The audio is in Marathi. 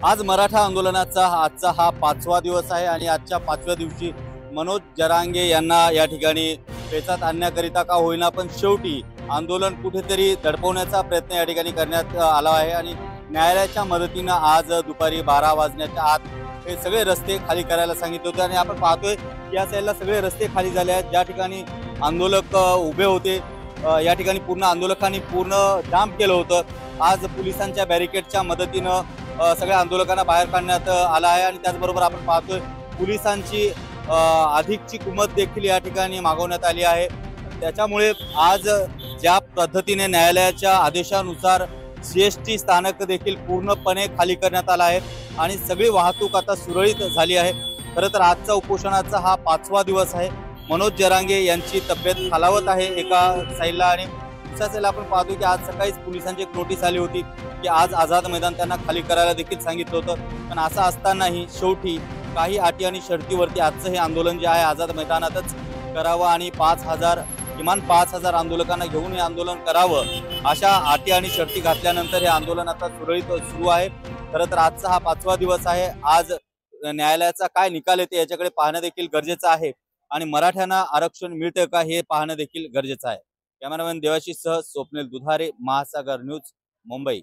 आज मराठा आंदोलनाचा आजचा हा 5वा दिवस आहे आणि आजच्या 5व्या दिवशी मनोज जरांगे यांना या ठिकाणी पेचात आणण्याकरिता का होईना पण शेवटी आंदोलन कुठेतरी दडपवण्याचा प्रयत्न या ठिकाणी करण्यात आला आहे आणि न्यायालयाच्या मदतीनं आज दुपारी 12 वाजण्याच्या आत हे सगळे रस्ते खाली करायला सांगितले होते आणि आपण पाहतोय या साईडला सगळे रस्ते खाली झाले आहेत। ज्या ठिकाणी आंदोलक उभे होते या ठिकाणी पूर्ण आंदोलकांनी पूर्ण जाम केलं होतं। आज पोलिसांच्या बॅरिकेडच्या मदतीनं सगळ्या आंदोलकांना बाहेर काढण्यात आला आहे आणि त्याचबरोबर आपण पाहतोय पोलिसांची अधिकची कुमत देखील या ठिकाणी मागवण्यात आली आहे। त्याच्यामुळे आज ज्या पद्धतीने न्यायालयाच्या आदेशानुसार CST स्थानक देखील पूर्णपणे खाली करण्यात आला आहे आणि सगळी वाहतूक आता सुरळीत झाली आहे। खरं तर आजचा उपोषणाचा हा 5वा दिवस आहे। मनोज जरांगे यांची तब्येत खालावत आहे एका साईडला आणि दुसऱ्या साईडला आपण पाहतो की आज सकाळीच पोलिसांची एक नोटीस आली होती की आज आझाद मैदान त्यांना खाली करायला देखील सांगितलं होतं। पण असं असतानाही शेवटी काही अटी आणि शर्तीवरती आजचं हे आंदोलन जे आहे आझाद मैदानातच करावं आणि किमान 5,000 आंदोलकांना घेऊन हे आंदोलन करावं अशा अटी आणि शर्ती घातल्यानंतर हे आंदोलन आता सुरळीत सुरू आहे। खरं तर आजचा हा 5वा दिवस आहे। आज न्यायालयाचा काय निकाल येते याच्याकडे पाहणं देखील गरजेचं आहे आणि मराठ्यांना आरक्षण मिळतं का हे पाहणं देखील गरजेचं आहे। कॅमेरामॅन देवाशीष सह स्वप्नील दुधारे, महासागर न्यूज, मुंबई।